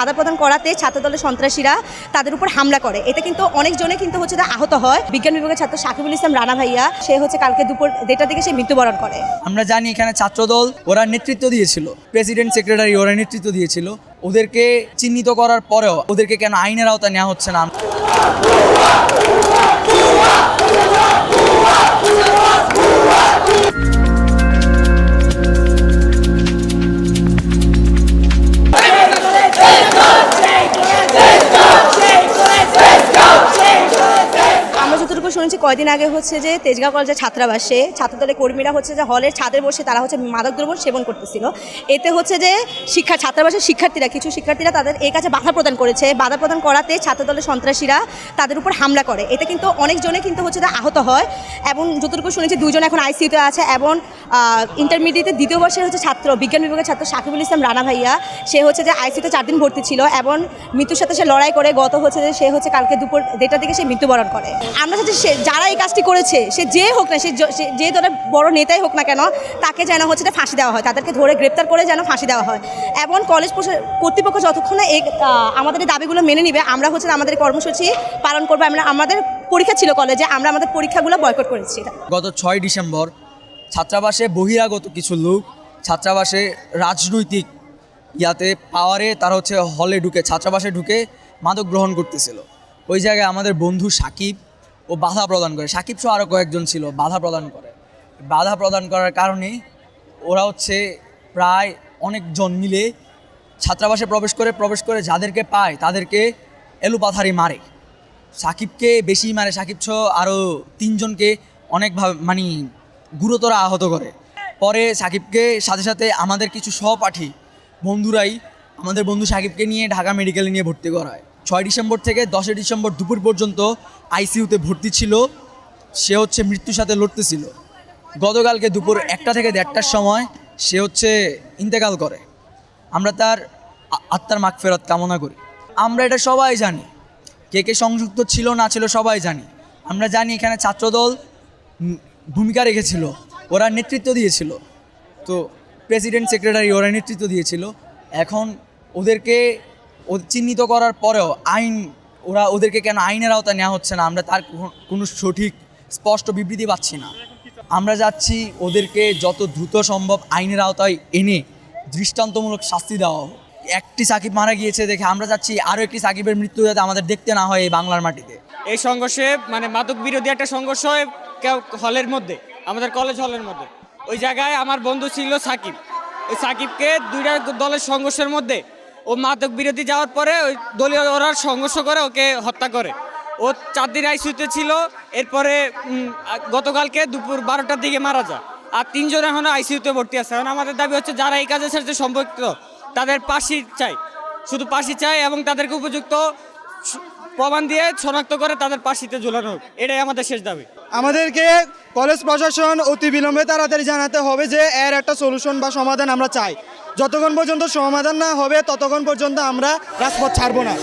বাধা প্রদান করাতে ছাত্রদলের সন্ত্রাসীরা তাদের উপর হামলা করে। এতে কিন্তু অনেকজনে কিন্তু হচ্ছে আহত হয়। বিজ্ঞান বিভাগের ছাত্র সাকিবুল ইসলাম রানা ভাইয়া, সে হচ্ছে কালকে দুপুর 1টার দিকে সে মৃত্যুবরণ করে। আমরা জানি এখানে ছাত্রদল ওরা নেতৃত্ব দিয়েছিল, প্রেসিডেন্ট সেক্রেটারি ওরা নেতৃত্ব দিয়েছিল। ওদেরকে চিহ্নিত করার পরেও ওদেরকে কেন আইনের আওতায় নেওয়া হচ্ছে না? শুনেছি কয়দিন আগে হচ্ছে যে তেজগাঁও কলেজের ছাত্রাবাসে ছাত্রদলের কর্মীরা হচ্ছে যে হলের ছাদে বসে তারা হচ্ছে মাদকদ্রব্য সেবন করতেছিল। এতে হচ্ছে যে ছাত্রাবাসের কিছু শিক্ষার্থীরা তাদের এই কাজে বাধা প্রদান করেছে। বাধা প্রদান করাতে ছাত্রদলের সন্ত্রাসীরা তাদের উপর হামলা করে। এতে কিন্তু অনেকজনে কিন্তু হচ্ছে আহত হয় এবং যতটুকু শুনেছি 2 জন এখন আইসিইউতে আছে। এবং ইন্টারমিডিয়েটের 2য় বর্ষের হচ্ছে ছাত্র বিজ্ঞান বিভাগের ছাত্র সাকিবুল ইসলাম রানা ভাইয়া, সে হচ্ছে যে আইসিইউতে 4 দিন ভর্তি ছিল এবং মৃত্যুর সাথে সে লড়াই করে গত হচ্ছে যে সে হচ্ছে কালকে দুপুর 1টার দিকে সে মৃত্যুবরণ করে। আমরা হচ্ছে যারা এই কাজটি করেছে সে যে হোক না, সে যে ধরনের বড় নেতাই হোক না কেন, তাকে যেন হচ্ছে ফাঁসি দেওয়া হয়, তাদেরকে ধরে গ্রেপ্তার করে যেন ফাঁসি দেওয়া হয়। এবং কলেজ কর্তৃপক্ষ যতক্ষণ না আমাদের এই দাবিগুলো মেনে নিবে, আমরা হচ্ছে আমাদের কর্মসূচি পালন করবো। আমাদের পরীক্ষা ছিল কলেজে, আমরা আমাদের পরীক্ষাগুলো বয়কট করেছি। গত 6 ডিসেম্বর ছাত্রাবাসে বহিরাগত কিছু লোক ছাত্রাবাসে রাজনৈতিক পাওয়ারে তারা হচ্ছে হলে ঢুকে ছাত্রাবাসে ঢুকে মাদক গ্রহণ করতেছিল। ওই জায়গায় আমাদের বন্ধু সাকিব ও বাধা প্রদান করে, সাকিব সহ আরও কয়েকজন ছিল, বাধা প্রদান করে। বাধা প্রদান করার কারণে ওরা হচ্ছে প্রায় অনেকজন মিলে ছাত্রাবাসে প্রবেশ করে যাদেরকে পায় তাদেরকে এলোপাথারি মারে। সাকিবকে বেশি মারে, সাকিব সহ আরও 3 জনকে অনেকভাবে গুরুতর আহত করে। পরে সাকিবকে সাথে সাথে আমাদের কিছু সহপাঠী বন্ধুরাই আমাদের বন্ধু সাকিবকে নিয়ে ঢাকা মেডিকেলে নিয়ে ভর্তি করায়। 6 ডিসেম্বর থেকে 10 ডিসেম্বর দুপুর পর্যন্ত আইসিইউতে ভর্তি ছিল। সে হচ্ছে মৃত্যুর সাথে লড়তেছিল। গতকালকে দুপুর 1টা থেকে 1:30টার সময় সে হচ্ছে ইন্তেকাল করে। আমরা তার আত্মার মাগফিরাত কামনা করি। আমরা এটা সবাই জানি, কে কে সংযুক্ত ছিল না ছিল সবাই জানি। আমরা জানি এখানে ছাত্রদল ভূমিকা রেখেছিল, ওরা নেতৃত্ব দিয়েছিল। তো প্রেসিডেন্ট সেক্রেটারি ওরা নেতৃত্ব দিয়েছিল। এখন ওদেরকে চিহ্নিত করার পরেও ওদেরকে কেন আইনের আওতায় নেওয়া হচ্ছে না, আমরা তার কোনো সঠিক স্পষ্ট বিবৃতি পাচ্ছি না। আমরা যাচ্ছি ওদেরকে যত দ্রুত সম্ভব আইনের আওতায় এনে দৃষ্টান্তমূলক শাস্তি দেওয়া হোক। একটি সাকিব মারা গিয়েছে দেখে আমরা যাচ্ছি আরও একটি সাকিবের মৃত্যু যাতে আমাদের দেখতে না হয় এই বাংলার মাটিতে। এই সংঘর্ষে মাদক বিরোধী একটা সংঘর্ষ হয় হলের মধ্যে, আমাদের কলেজ হলের মধ্যে। ওই জায়গায় আমার বন্ধু ছিল সাকিব। ওই সাকিবকে 2টা দলের সংঘর্ষের মধ্যে ও মাদক বিরোধী যাওয়ার পরে ওই দলীয় ওরা সংঘর্ষ করে ওকে হত্যা করে। ও 4 দিন আইসিইউতে ছিল। এরপরে গতকালকে দুপুর 12টার দিকে মারা যায়। আর 3 জন এখনও আইসিইউতে ভর্তি আছে। এখন আমাদের দাবি হচ্ছে যারা এই কাজের সাথে সম্পৃক্ত তাদের ফাঁসি চাই, শুধু ফাঁসি চাই এবং তাদেরকে উপযুক্ত প্রমাণ দিয়ে শনাক্ত করে তাদের ফাঁসিতে ঝুলানো হোক। এটাই আমাদের শেষ দাবি। আমাদেরকে কলেজ প্রশাসন অতি বিলম্বে তাড়াতাড়ি জানাতে হবে যে এর একটা সলিউশন বা সমাধান আমরা চাই। যতক্ষণ পর্যন্ত সমাধান না হবে ততক্ষণ পর্যন্ত আমরা রাজপথ ছাড়ব না।